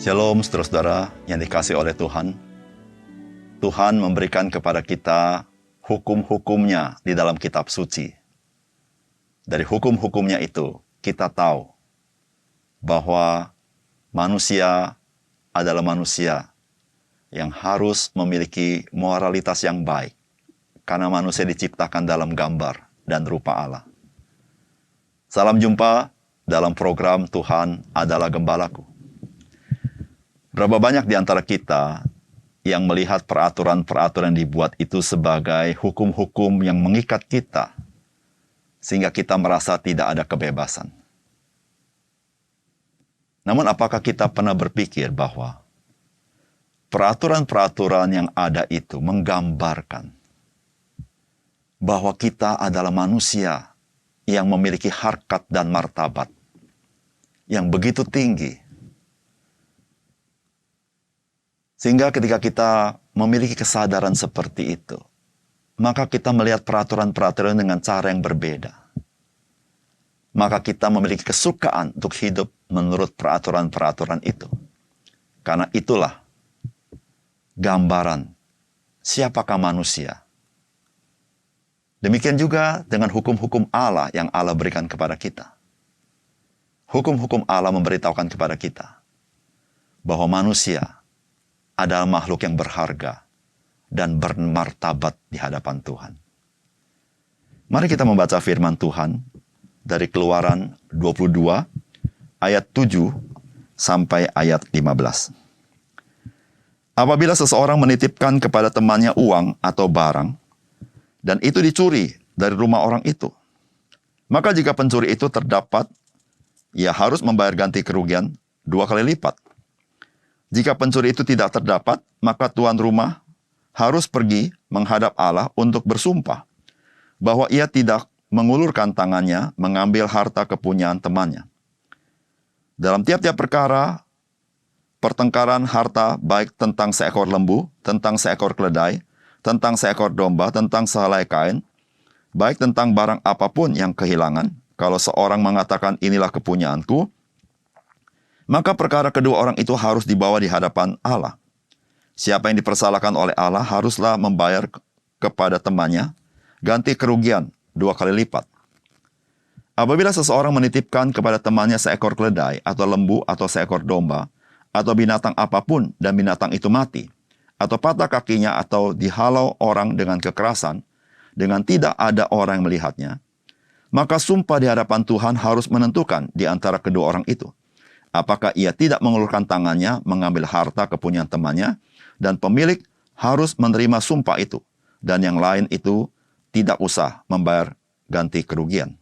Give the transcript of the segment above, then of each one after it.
Shalom saudara-saudara yang dikasihi oleh Tuhan. Tuhan memberikan kepada kita hukum-hukumnya di dalam kitab suci. Dari hukum-hukumnya itu kita tahu bahwa manusia adalah manusia yang harus memiliki moralitas yang baik. Karena manusia diciptakan dalam gambar dan rupa Allah. Salam jumpa dalam program Tuhan adalah Gembalaku. Berapa banyak di antara kita yang melihat peraturan-peraturan yang dibuat itu sebagai hukum-hukum yang mengikat kita, sehingga kita merasa tidak ada kebebasan. Namun apakah kita pernah berpikir bahwa peraturan-peraturan yang ada itu menggambarkan bahwa kita adalah manusia yang memiliki harkat dan martabat yang begitu tinggi, sehingga ketika kita memiliki kesadaran seperti itu, maka kita melihat peraturan-peraturan dengan cara yang berbeda. Maka kita memiliki kesukaan untuk hidup menurut peraturan-peraturan itu. Karena itulah gambaran siapakah manusia. Demikian juga dengan hukum-hukum Allah yang Allah berikan kepada kita. Hukum-hukum Allah memberitahukan kepada kita bahwa manusia adalah makhluk yang berharga dan bermartabat di hadapan Tuhan. Mari kita membaca firman Tuhan dari Keluaran 22 ayat 7 sampai ayat 15. Apabila seseorang menitipkan kepada temannya uang atau barang, dan itu dicuri dari rumah orang itu, maka jika pencuri itu terdapat, ia harus membayar ganti kerugian 2 kali lipat. Jika pencuri itu tidak terdapat, maka tuan rumah harus pergi menghadap Allah untuk bersumpah bahwa ia tidak mengulurkan tangannya mengambil harta kepunyaan temannya. Dalam tiap-tiap perkara, pertengkaran harta baik tentang seekor lembu, tentang seekor keledai, tentang seekor domba, tentang sehelai kain, baik tentang barang apapun yang kehilangan, kalau seorang mengatakan inilah kepunyaanku, maka perkara kedua orang itu harus dibawa di hadapan Allah. Siapa yang dipersalahkan oleh Allah haruslah membayar kepada temannya ganti kerugian 2 kali lipat. Apabila seseorang menitipkan kepada temannya seekor keledai atau lembu atau seekor domba atau binatang apapun dan binatang itu mati, atau patah kakinya atau dihalau orang dengan kekerasan, dengan tidak ada orang yang melihatnya, maka sumpah di hadapan Tuhan harus menentukan di antara kedua orang itu. Apakah ia tidak mengulurkan tangannya mengambil harta kepunyaan temannya, dan pemilik harus menerima sumpah itu, dan yang lain itu tidak usah membayar ganti kerugian.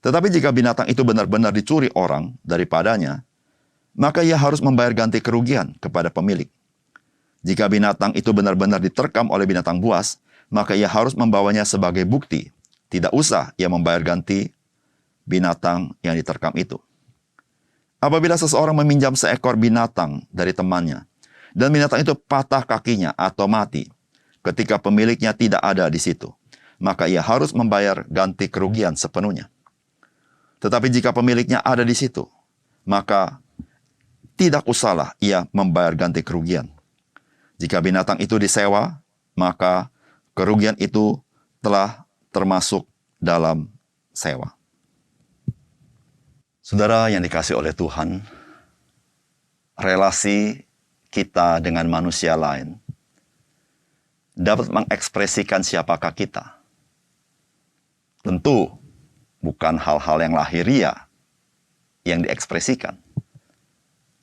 Tetapi jika binatang itu benar-benar dicuri orang daripadanya, maka ia harus membayar ganti kerugian kepada pemilik. Jika binatang itu benar-benar diterkam oleh binatang buas, maka ia harus membawanya sebagai bukti. Tidak usah ia membayar ganti binatang yang diterkam itu. Apabila seseorang meminjam seekor binatang dari temannya, dan binatang itu patah kakinya atau mati, ketika pemiliknya tidak ada di situ, maka ia harus membayar ganti kerugian sepenuhnya. Tetapi jika pemiliknya ada di situ, maka tidak usahlah ia membayar ganti kerugian. Jika binatang itu disewa, maka kerugian itu telah termasuk dalam sewa. Saudara yang dikasihi oleh Tuhan, relasi kita dengan manusia lain dapat mengekspresikan siapakah kita. Tentu bukan hal-hal yang lahiriah yang diekspresikan,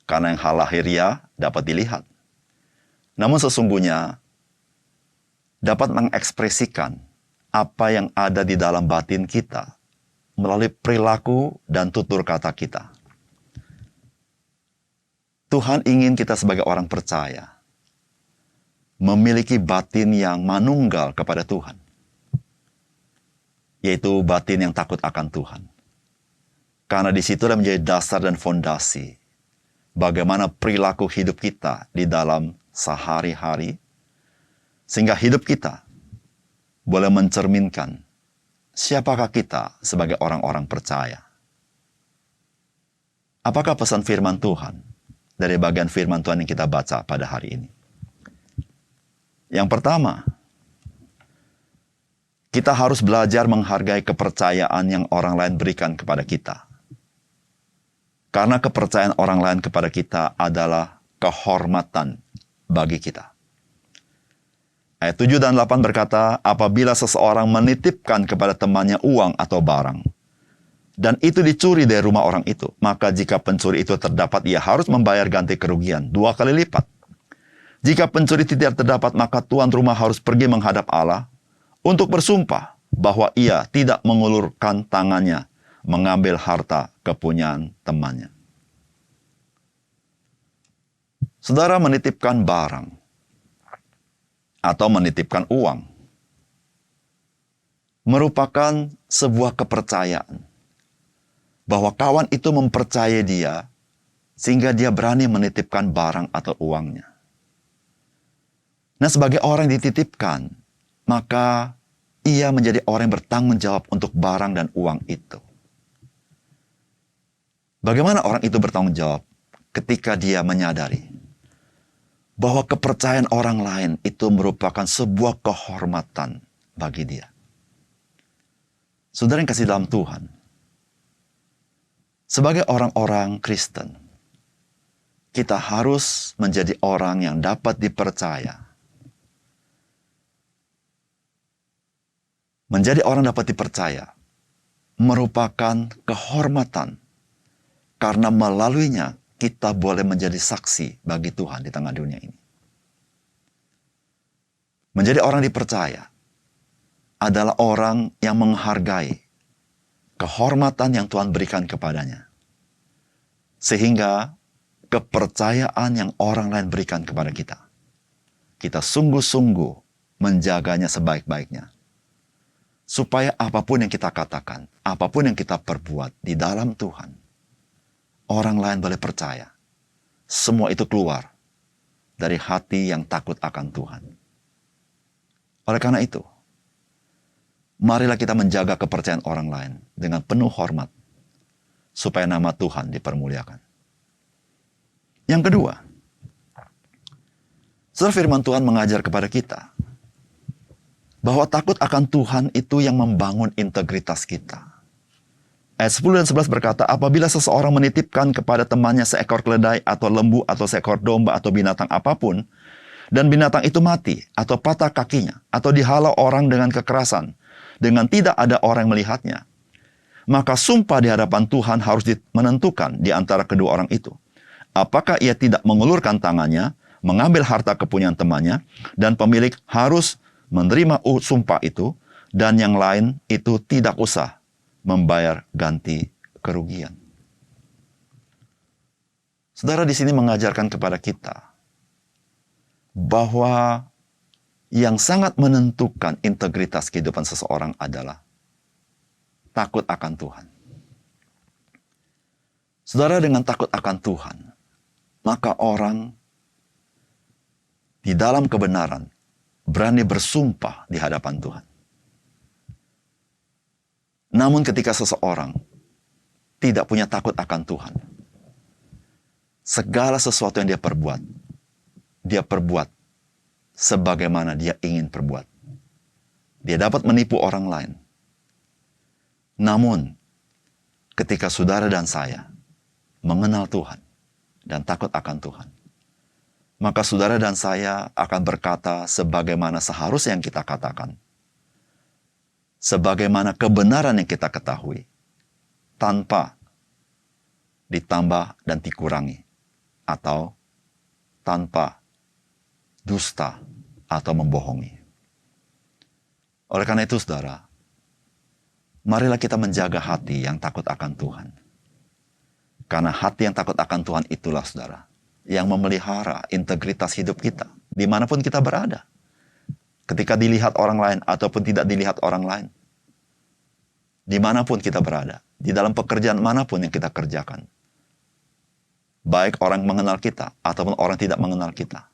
karena yang hal lahiriah dapat dilihat. Namun sesungguhnya dapat mengekspresikan apa yang ada di dalam batin kita melalui perilaku dan tutur kata kita. Tuhan ingin kita sebagai orang percaya memiliki batin yang manunggal kepada Tuhan, yaitu batin yang takut akan Tuhan. Karena di situlah menjadi dasar dan fondasi bagaimana perilaku hidup kita di dalam sehari-hari, sehingga hidup kita boleh mencerminkan siapakah kita sebagai orang-orang percaya. Apakah pesan firman Tuhan dari bagian firman Tuhan yang kita baca pada hari ini. Yang pertama, kita harus belajar menghargai kepercayaan yang orang lain berikan kepada kita. Karena kepercayaan orang lain kepada kita adalah kehormatan bagi kita. Ayat 7 dan 8 berkata, apabila seseorang menitipkan kepada temannya uang atau barang, dan itu dicuri dari rumah orang itu, maka jika pencuri itu terdapat, ia harus membayar ganti kerugian 2 kali lipat. Jika pencuri tidak terdapat, maka tuan rumah harus pergi menghadap Allah untuk bersumpah bahwa ia tidak mengulurkan tangannya mengambil harta kepunyaan temannya. Saudara menitipkan barang atau menitipkan uang merupakan sebuah kepercayaan bahwa kawan itu mempercayai dia sehingga dia berani menitipkan barang atau uangnya. Nah, sebagai orang yang dititipkan, maka ia menjadi orang yang bertanggung jawab untuk barang dan uang itu. Bagaimana orang itu bertanggung jawab ketika dia menyadari bahwa kepercayaan orang lain itu merupakan sebuah kehormatan bagi dia. Saudara yang kasih dalam Tuhan, sebagai orang-orang Kristen, kita harus menjadi orang yang dapat dipercaya. Menjadi orang dapat dipercaya merupakan kehormatan karena melaluinya kita boleh menjadi saksi bagi Tuhan di tengah dunia ini. Menjadi orang dipercaya adalah orang yang menghargai kehormatan yang Tuhan berikan kepadanya. Sehingga kepercayaan yang orang lain berikan kepada kita, kita sungguh-sungguh menjaganya sebaik-baiknya. Supaya apapun yang kita katakan, apapun yang kita perbuat di dalam Tuhan, orang lain boleh percaya. Semua itu keluar dari hati yang takut akan Tuhan. Oleh karena itu, marilah kita menjaga kepercayaan orang lain dengan penuh hormat, supaya nama Tuhan dipermuliakan. Yang kedua, saudara, firman Tuhan mengajar kepada kita bahwa takut akan Tuhan itu yang membangun integritas kita. Ayat 10 dan 11 berkata, apabila seseorang menitipkan kepada temannya seekor keledai atau lembu atau seekor domba atau binatang apapun, dan binatang itu mati atau patah kakinya atau dihalau orang dengan kekerasan, dengan tidak ada orang yang melihatnya, maka sumpah di hadapan Tuhan harus menentukan di antara kedua orang itu. Apakah ia tidak mengulurkan tangannya, mengambil harta kepunyaan temannya, dan pemilik harus menerima sumpah itu, dan yang lain itu tidak usah membayar ganti kerugian. Saudara, di sini mengajarkan kepada kita bahwa yang sangat menentukan integritas kehidupan seseorang adalah takut akan Tuhan. Saudara, dengan takut akan Tuhan, maka orang di dalam kebenaran berani bersumpah di hadapan Tuhan. Namun ketika seseorang tidak punya takut akan Tuhan, segala sesuatu yang dia perbuat sebagaimana dia ingin perbuat. Dia dapat menipu orang lain. Namun, ketika saudara dan saya mengenal Tuhan dan takut akan Tuhan, maka saudara dan saya akan berkata sebagaimana seharusnya yang kita katakan, sebagaimana kebenaran yang kita ketahui, tanpa ditambah dan dikurangi, atau tanpa dusta atau membohongi. Oleh karena itu, saudara, marilah kita menjaga hati yang takut akan Tuhan. Karena hati yang takut akan Tuhan itulah, saudara, yang memelihara integritas hidup kita, dimanapun kita berada. Ketika dilihat orang lain ataupun tidak dilihat orang lain. Dimanapun kita berada. Di dalam pekerjaan manapun yang kita kerjakan. Baik orang mengenal kita ataupun orang tidak mengenal kita.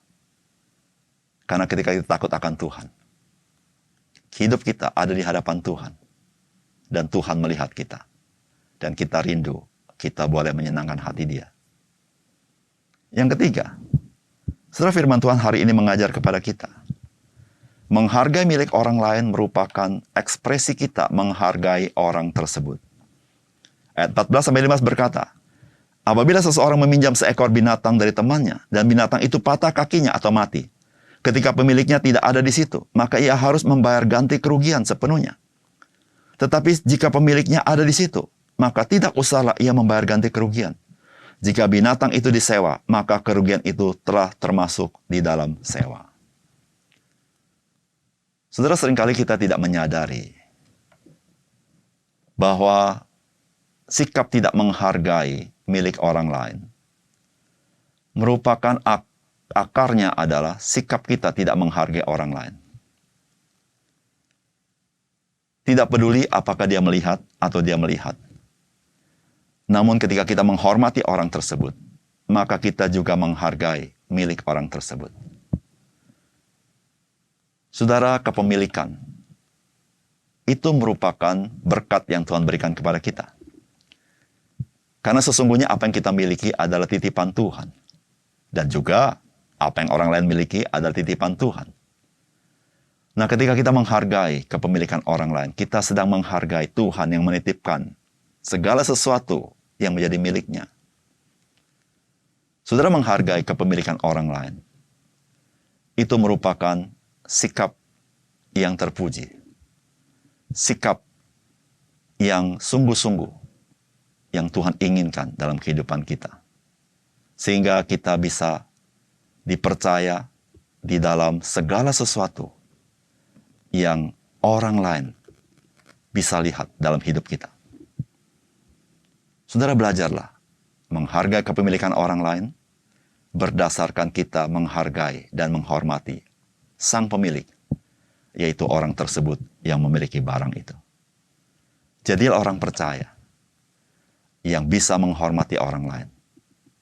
Karena ketika kita takut akan Tuhan, hidup kita ada di hadapan Tuhan. Dan Tuhan melihat kita. Dan kita rindu, kita boleh menyenangkan hati Dia. Yang ketiga, saudara, firman Tuhan hari ini mengajar kepada kita. Menghargai milik orang lain merupakan ekspresi kita menghargai orang tersebut. Ayat 14-15 berkata, apabila seseorang meminjam seekor binatang dari temannya, dan binatang itu patah kakinya atau mati, ketika pemiliknya tidak ada di situ, maka ia harus membayar ganti kerugian sepenuhnya. Tetapi jika pemiliknya ada di situ, maka tidak usahlah ia membayar ganti kerugian. Jika binatang itu disewa, maka kerugian itu telah termasuk di dalam sewa. Saudara, seringkali kita tidak menyadari bahwa sikap tidak menghargai milik orang lain merupakan akarnya adalah sikap kita tidak menghargai orang lain. Tidak peduli apakah dia melihat atau dia melihat. Namun ketika kita menghormati orang tersebut, maka kita juga menghargai milik orang tersebut. Saudara, kepemilikan itu merupakan berkat yang Tuhan berikan kepada kita. Karena sesungguhnya apa yang kita miliki adalah titipan Tuhan. Dan juga apa yang orang lain miliki adalah titipan Tuhan. Nah, ketika kita menghargai kepemilikan orang lain, kita sedang menghargai Tuhan yang menitipkan segala sesuatu yang menjadi miliknya. Saudara, menghargai kepemilikan orang lain itu merupakan sikap yang terpuji. Sikap yang sungguh-sungguh yang Tuhan inginkan dalam kehidupan kita. Sehingga kita bisa dipercaya di dalam segala sesuatu yang orang lain bisa lihat dalam hidup kita. Saudara, belajarlah menghargai kepemilikan orang lain berdasarkan kita menghargai dan menghormati sang pemilik, yaitu orang tersebut yang memiliki barang itu. Jadilah orang percaya yang bisa menghormati orang lain,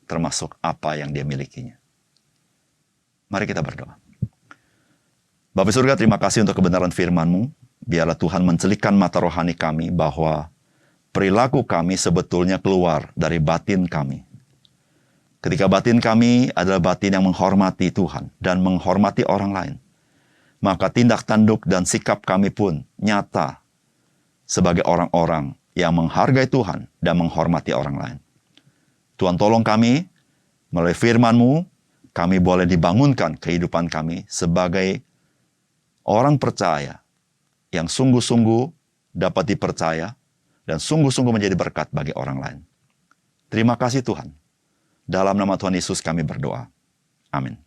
termasuk apa yang dia milikinya. Mari kita berdoa. Bapa surga, terima kasih untuk kebenaran firman-Mu. Biarlah Tuhan mencelikkan mata rohani kami bahwa perilaku kami sebetulnya keluar dari batin kami. Ketika batin kami adalah batin yang menghormati Tuhan dan menghormati orang lain, maka tindak tanduk dan sikap kami pun nyata sebagai orang-orang yang menghargai Tuhan dan menghormati orang lain. Tuhan, tolong kami, melalui firman-Mu, kami boleh dibangunkan kehidupan kami sebagai orang percaya yang sungguh-sungguh dapat dipercaya dan sungguh-sungguh menjadi berkat bagi orang lain. Terima kasih Tuhan. Dalam nama Tuhan Yesus kami berdoa. Amin.